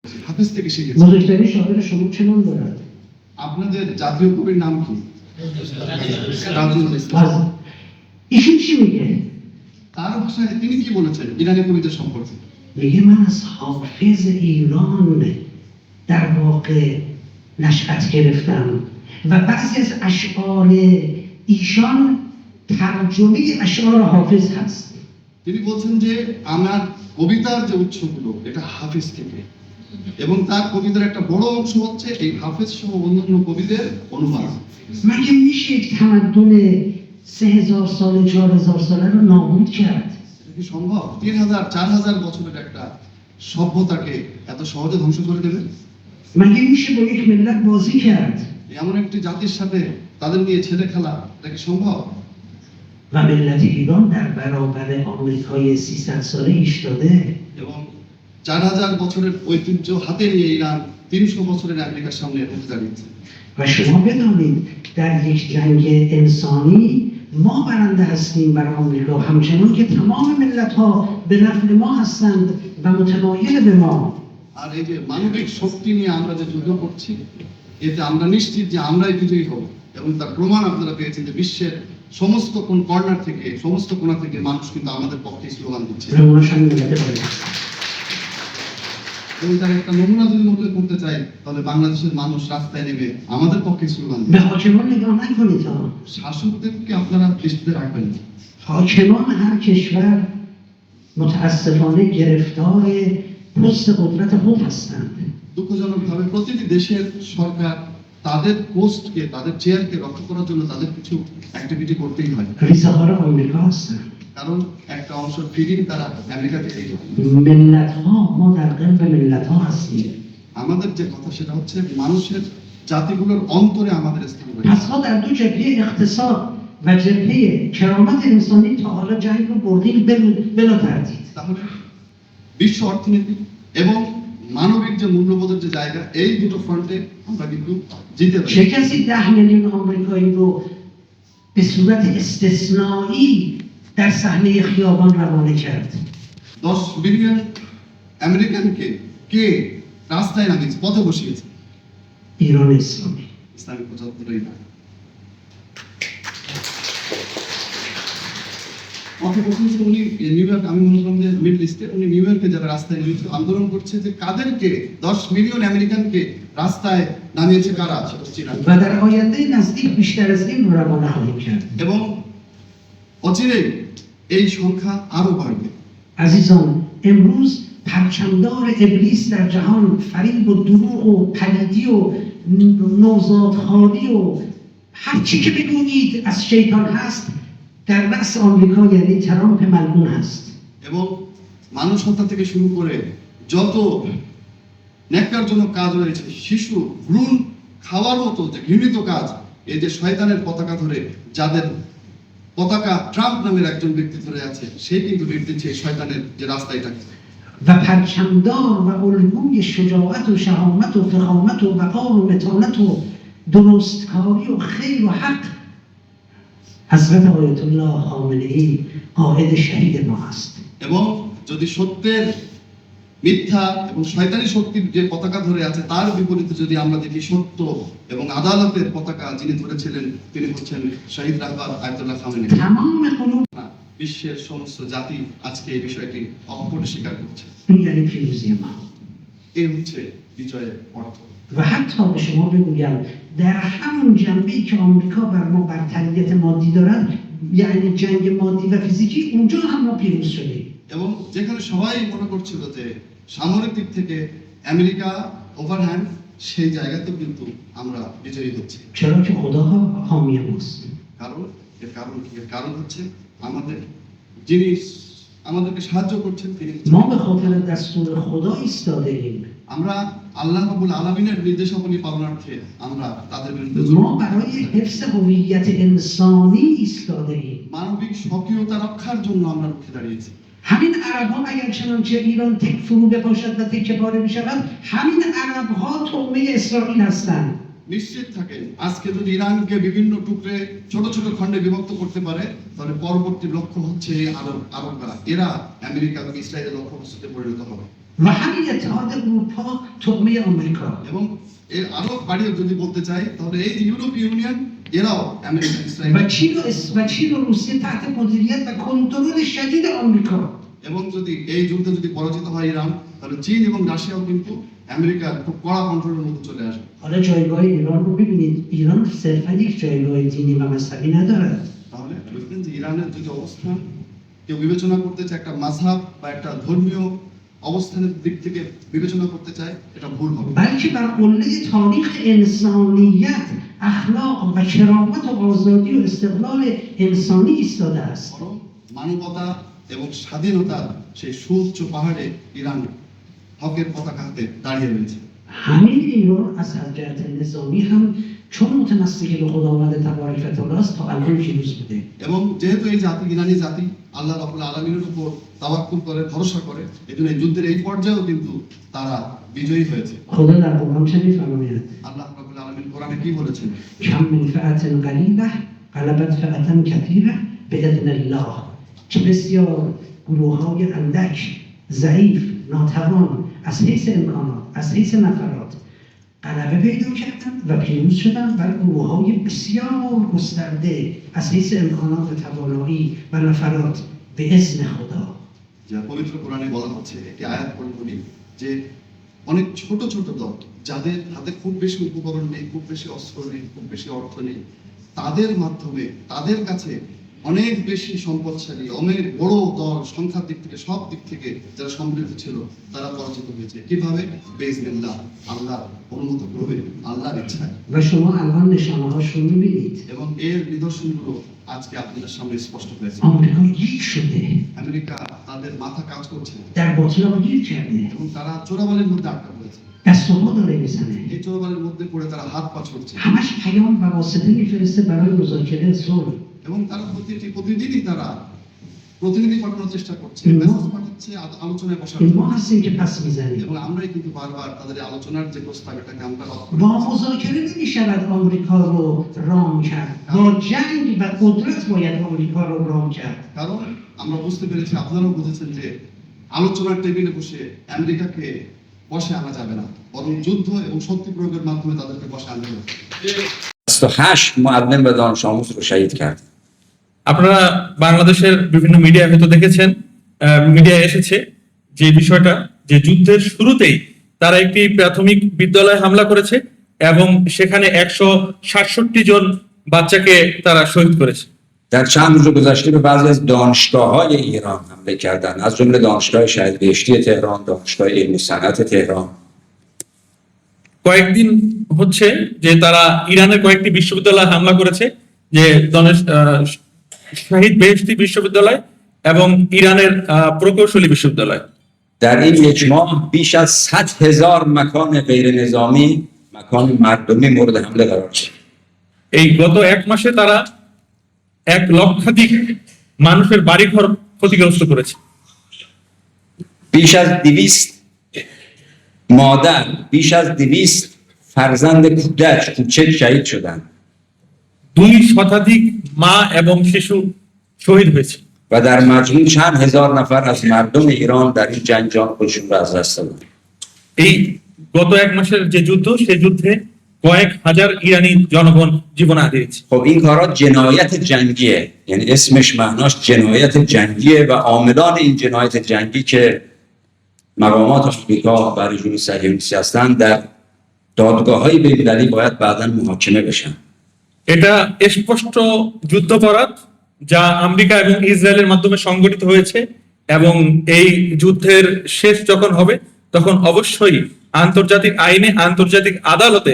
হাফেজ থেকে শিখেছি। بزرگترین شاعر شمون دارد. আপনাদের জাতীয় কবির নাম কি? از ایشون چی میگه؟ তার ভাষায় তিনি কি বলেছেন ইরানি কবিদের সম্পর্কে? میگه من از حافظ ایران در واقع نشأت گرفتم و بعضی از اشعار ایشان ترجمه اشعار حافظ هست. তিনি বলছেন যে আমার কবিতার যে উৎসগুলো এটা হাফেজ থেকে, এবং তার কবিতার একটা বড় অংশ হচ্ছে এই হাফেজ সহ অন্যান্য কবিদের অনুবাদ। مگه میشه یک تمدن 3000 سال 4000 ساله رو نابود کرد؟ এটা কি সম্ভব? 3000 4000 বছরের একটা সভ্যতাকে এত সহজে ধ্বংস করে দেবে? مگه میشه با یک ملت بازی کرد؟ এমন একটি জাতির সাথে তাদের নিয়ে ছেলে খেলা, এটা কি সম্ভব? و ملت ایران در برابر آمریکای 300 ساله ایستاده. এবং 4000 বছরের ঐতিহ্য হাতে নিয়ে ইরান 300 বছরের আমেরিকার সামনে উঠে দাঁড়িয়েছে। و شما بدانید در یک جنگ انسانی ما برنده هستیم بر آمریکا، همچنان که تمام ملت ها به نفع ما هستند و متمایل به ما. আর এই যে মানবিক শক্তি নিয়ে আমরা যে যুদ্ধ করছি, এতে আমরা নিশ্চিত যে আমরাই বিজয়ী হব, এবং তার প্রমাণ আপনারা পেয়েছেন যে বিশ্বের সমস্ত কোন কর্নার থেকে, সমস্ত কোণা থেকে মানুষ কিন্তু আমাদের পক্ষে স্লোগান দিচ্ছে। و اونا شامل می‌گه باید. এবং তার একটা নমুনা যদি মনে করতে চাই, তাহলে বাংলাদেশের মানুষ রাস্তায় নেমে আমাদের পক্ষে স্লোগান به দিচ্ছে। حاکمان نگاه نکنید ها. শাসকদেরকে আপনারা দৃষ্টিতে রাখবেন না। حاکمان هر کشور متاسفانه گرفتار پست قدرت خود هستند. দুঃখজনকভাবে প্রতিটি দেশের সরকার তাদের পোস্টকে, তাদের চেয়ারকে রক্ষা করার জন্য তাদের কিছু অ্যাক্টিভিটি করতেই হয়, ریزه ها آمریکا هستند. কারণ একটা অংশ ফিডিং তারা আমেরিকা থেকেই পায়। ملت ها، ما در قلب ملت ها هستیم. আমাদের যে কথা সেটা হচ্ছে মানুষের জাতিগুলোর অন্তরে আমাদের স্থান রয়েছে। پس ما در دو جبهه اقتصاد و جبهه کرامت انسانی تا حالا جنگ رو بردیم بلا تردید. তাহলে বিশ্ব অর্থনীতি এবং মানবিক যে مূল্যবোধের যে জায়গা, এই দুটো ফ্রন্টে আমরা কিন্তু জিতে পারি। چه کسی 10 میلیون آمریکایی رو به صورت استثنایی در صحنه خیابان روانه کرد؟ 10 বিলিয়ন আমেরিকানকে কে রাস্তায় নামিয়েছে, পথে বসিয়েছে? ایران اسلامی. ইসলামিক প্রচারকরাই না। পথে বসিয়েছে উনি নিউ ইয়র্ক, আমি মনে করি যে মিডল ইস্টে উনি নিউ ইয়র্কে যারা রাস্তায় নেমেছে আন্দোলন করছে, যে কাদেরকে 10 মিলিয়ন আমেরিকানকে রাস্তায় নামিয়েছে কারা? সেটা হচ্ছে ইরান। و در آینده نزدیک بیشتر از این رو روانه خواهیم کرد. এবং অচিরেই এই সংখ্যা আরো বাড়বে। عزیزان، امروز پرچمدار ابلیس در جهان فریب و دروغ و پلیدی و نوزادخواری و هر چی که بگویید از شیطان هست در رأس آمریکا، یعنی ترامپ ملعون هست. এবং মানুষ হত্যা থেকে শুরু করে যত ন্যাক্কারজনক কাজ রয়েছে, শিশু ভ্রূণ খাওয়ার মতো যে ঘৃণিত কাজ, এই যে শয়তানের পতাকা ধরে যাদের পতাকা ট্রাম্প নামের একজন ব্যক্তি ধরে আছে, সে কিন্তু লিড দিচ্ছে এই শয়তানের যে রাস্তা এটাকে। و پرچمدار و الگوی شجاعت و شهامت و فخامت و وقار و متانت و درستکاری و خیر و حق حضرت آیت الله خامنه‌ای قائد شهید ما است. এবং যদি সত্যের, মিথ্যা এবং শয়তানি শক্তির যে পতাকা ধরে আছে তার বিপরীতে যদি আমরা দেখি সত্য এবং আদালতের পতাকা যিনি ধরেছিলেন, তিনি হচ্ছেন শহীদ রাহবার আয়াতুল্লাহ খামেনি। تمام قلوب বিশ্বের সমস্ত জাতি আজকে এই বিষয়টি অকপটে স্বীকার করছে। این یعنی پیروزی ما. এই হচ্ছে বিজয়ের অর্থ। و حتی به شما بگویم در همون جنبه‌ای که آمریکا بر ما برتریت مادی دارد، یعنی جنگ مادی و فیزیکی، اونجا هم ما پیروز شدیم. এবং যেখানে সবাই মনে করছিল যে সামরিক দিক থেকে আমেরিকা ওভারহ্যান্ড, সেই জায়গাতেও কিন্তু আমরা বিজয়ী হচ্ছি। چرا که خدا حامی ماست. কারণ এর কারণ কি? এর কারণ হচ্ছে আমাদের যিনি আমাদেরকে সাহায্য করছেন তিনি। ما به خاطر دستور خدا ایستاده ایم. আমরা আল্লাহ রাব্বুল আলামিনের নির্দেশাবলী পালনার্থে আমরা তাদের বিরুদ্ধে ما برای حفظ هویت انسانی ایستاده ایم. মানবিক স্বকীয়তা রক্ষার জন্য আমরা রুখে দাঁড়িয়েছি। همین عرب ها اگر چنانچه ایران تک فرو بپاشد و تکه پاره بشود، همین عرب ها طعمه اسرائیل هستند. নিশ্চিত থাকেন, আজকে যদি ইরানকে বিভিন্ন টুকরে ছোট ছোট খণ্ডে বিভক্ত করতে পারে, তাহলে পরবর্তী লক্ষ্য হচ্ছে আরবরা। এরা আমেরিকা এবং ইসরায়েলের লক্ষ্যবস্তুতে পরিণত হবে। و همین اتحاد اروپا تقمه آمریکا. এবং এর আরো বাড়িয়ে যদি বলতে চাই তাহলে এই যে ইউরোপীয় ইউনিয়ন এরাও আমেরিকা ইসরায়েল و چین و روسیه تحت مدیریت و کنترل شدید آمریکا. এবং যদি এই যুদ্ধে যদি পরাজিত হয় ইরান তাহলে চীন এবং রাশিয়াও কিন্তু আমেরিকার খুব কড়া কন্ট্রোলের মধ্যে চলে আসবে। حالا جایگاه ایران رو ببینید، ایران صرفا یک جایگاه دینی و مذهبی ندارد. তাহলে বুঝলেন যে ইরানের যদি অবস্থান কেউ বিবেচনা করতে চায় একটা মাযহাব বা একটা ধর্মীয় অবস্থানের দিক থেকে বিবেচনা করতে চায় এটা ভুল হবে। بلکه بر قله تاریخ انسانیت، اخلاق و کرامت و آزادی و استقلال انسانی ایستاده است. বরং মানবতা এবং স্বাধীনতার সেই সুউচ্চ পাহাড়ে ইরান হকের পতাকা হাতে দাঁড়িয়ে রয়েছে। همین این رو از جهت نظامی هم چون متمسک به خداوند تبارک و تعالی است تا الان پیروز بوده. এবং যেহেতু এই জাতি ইরানি জাতি আল্লাহ রাব্বুল আলামিনের উপর তাওয়াক্কুল করে ভরসা করে এজন্য এই যুদ্ধের এই পর্যায়েও কিন্তু তারা বিজয়ী হয়েছে। خدا در قرآن چه می‌فرماید؟ আল্লাহ রাব্বুল আলামিন কোরআনে কি বলেছেন? کم من فئة قلیلة غلبت فئة کثیرة بإذن الله. چه بسیار گروه‌های اندک، ضعیف، ناتوان از حیث امکانات، از حیث نفرات غلبه پیدا کردن و پیروز شدن بر گروه‌های بسیار گسترده از حیث امکانات و توانایی و نفرات به اذن خدا. যে পবিত্র কোরআনে বলা হচ্ছে একটি আয়াত পড়ে বলি যে অনেক ছোট ছোট দল যাদের হাতে খুব বেশি উপকরণ নেই, খুব বেশি অস্ত্র নেই, খুব বেশি অর্থ নেই, তাদের মাধ্যমে তাদের কাছে অনেক বেশি সম্পদশালী অনেক বড় দল সংখ্যার দিক থেকে সব দিক থেকে যারা সমৃদ্ধ ছিল তারা পরাজিত হয়েছে। কিভাবে? বেইজনিল্লাহ, আল্লাহর অনুমতি ক্রমে, আল্লাহর ইচ্ছায়। و شما الان نشانه‌هاش رو می‌بینید. এবং এর নিদর্শনগুলো আজকে আপনাদের সামনে স্পষ্ট হয়েছে। آمریکا گیج شده، আমেরিকা তাদের মাথা কাজ করছে در باطلاق گیر کرده، এবং তারা চোরাবালির মধ্যে আটকা পড়েছে। دست و پا داره میزنه. এই চোরাবালির মধ্যে পড়ে তারা হাত পা ছড়ছে همش پیام و واسطه میفرسته برای مذاکره صلح. এবং তারা প্রতিদিনই তারা প্রতিনিধি পাঠানোর চেষ্টা করছে, হুম। মেসেজ পাঠাচ্ছে আলোচনায় বসার این ما জন্য। هستیم که پس میزنیم. এবং আমরাই কিন্তু বারবার তাদের এই আলোচনার যে প্রস্তাব এটাকে আমরা রদ করি। با مذاکره نمیشود آمریکا رو رام کرد، با جنگ و قدرت باید آمریکا رو رام کرد. কারণ আমরা বুঝতে পেরেছি, আপনারাও বুঝেছেন যে আলোচনার টেবিলে বসে আমেরিকাকে বসে আনা যাবে না, বরং যুদ্ধ এবং শক্তি প্রয়োগের মাধ্যমে তাদেরকে বসে আনতে হবে। 28 معلم و دانش آموز رو شهید کرد. আপনারা বাংলাদেশের বিভিন্ন মিডিয়া হয়তো দেখেছেন, মিডিয়ায় এসেছে যে বিষয়টা যে যুদ্ধের শুরুতেই তারা একটি প্রাথমিক বিদ্যালয়ে হামলা করেছে এবং সেখানে 167 জন বাচ্চাকে তারা শহীদ করেছে। در چند روز گذشته به بعضی از دانشگاه‌های ایران حمله کردند، از جمله دانشگاه شهید بهشتی تهران، دانشگاه علم و صنعت تهران. কয়েকদিন হচ্ছে যে তারা ইরানের কয়েকটি বিশ্ববিদ্যালয়ে হামলা করেছে, যে শহীদ বেহেশতি বিশ্ববিদ্যালয় এবং ইরানের প্রকৌশলী বিশ্ববিদ্যালয়। در این یک ماه بیش از 100,000 مکان غیر نظامی، مکان مردمی مورد حمله قرار گرفت. এই গত এক মাসে তারা 1 লক্ষাধিক মানুষের বাড়িঘর ক্ষতিগ্রস্ত করেছে। بیش از 200 مادر، بیش از 200 فرزند کودک کوچک شهید شدند 2 শতাধিক মা এবং শিশু শহীদ হয়েছে و در مجموع چند هزار نفر از مردم ایران در این جنگ جان خودشون را از دست دادند. এই গত এক মাসের যে যুদ্ধ, সেই যুদ্ধে কয়েক হাজার ইরানি জনগণ জীবন হারিয়েছে। خب این کارا جنایت جنگیه، یعنی اسمش معناش جنایت جنگیه و عاملان این جنایت جنگی که مقامات آمریکا و رژیم صهیونیستی هستند در دادگاه‌های بین‌المللی باید بعداً محاکمه بشن. এটা স্পষ্ট যুদ্ধাপরাধ যা আমেরিকা এবং ইসরায়েলের মাধ্যমে সংগঠিত হয়েছে এবং এই যুদ্ধের শেষ যখন হবে তখন অবশ্যই আন্তর্জাতিক আইনে, আন্তর্জাতিক আদালতে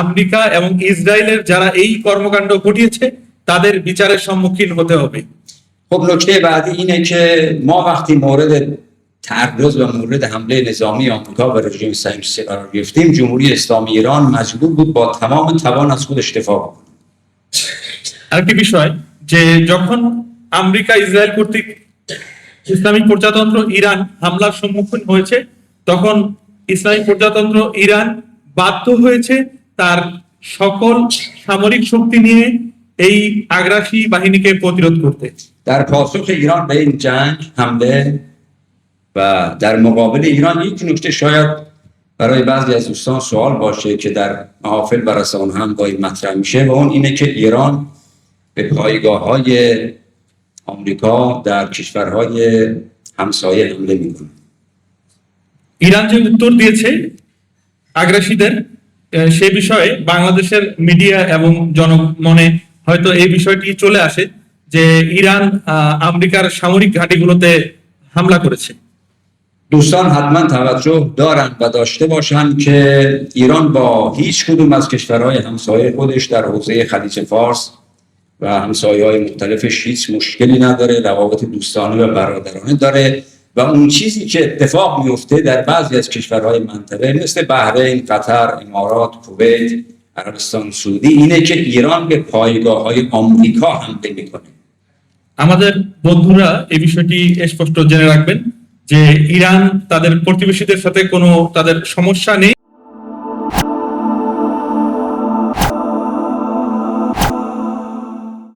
আমেরিকা এবং ইসরায়েলের যারা এই কর্মকাণ্ড ঘটিয়েছে তাদের বিচারের সম্মুখীন হতে হবে। خب نکته بعدی اینه که ما وقتی مورد تعرض و مورد حمله نظامی آمریکا و رژیم صهیونیستی قرار گرفتیم، جمهوری اسلامی ایران مجبور بود با تمام توان از خودش دفاع کنه. আরেকটি বিষয় যে যখন আমেরিকা ইসরায়েল কর্তৃক ইসলামিক প্রজাতন্ত্র ইরান হামলার সম্মুখীন হয়েছে তখন ইসলামিক প্রজাতন্ত্র ইরান বাধ্য হয়েছে তার সকল সামরিক শক্তি নিয়ে এই আগ্রাসী বাহিনীকে প্রতিরোধ করতে। در پاسخ ایران به این جنگ حمله و در مقابل ایران یک نکته شاید برای بعضی از دوستان سوال باشه که در محافل و رسانه هم گاهی مطرح میشه و اون اینه که ایران به پایگاه‌های آمریکا در کشورهای همسایه حمله میکنه. ইরান যে উত্তর দিয়েছে আগ্রাসীদের সে বিষয়ে বাংলাদেশের মিডিয়া এবং জনমনে হয়তো এই বিষয়টি চলে আসে যে ইরান আমেরিকার সামরিক ঘাঁটিগুলোতে হামলা করেছে। دوستان حتما توجه دارند و داشته باشند که ایران با هیچ کدوم از کشورهای همسایه خودش در حوزه خلیج فارس و همسایه‌های مختلفش هیچ مشکلی نداره، روابط دوستانه و برادرانه داره و اون چیزی که اتفاق میفته در بعضی از کشورهای منطقه مثل بحرین، قطر، امارات، کویت، عربستان سعودی اینه که ایران به پایگاه‌های آمریکا حمله میکنه. আমাদের বন্ধুরা এই বিষয়টি স্পষ্ট জেনে রাখবেন যে ইরান তাদের প্রতিবেশীদের সাথে কোনো তাদের সমস্যা নেই,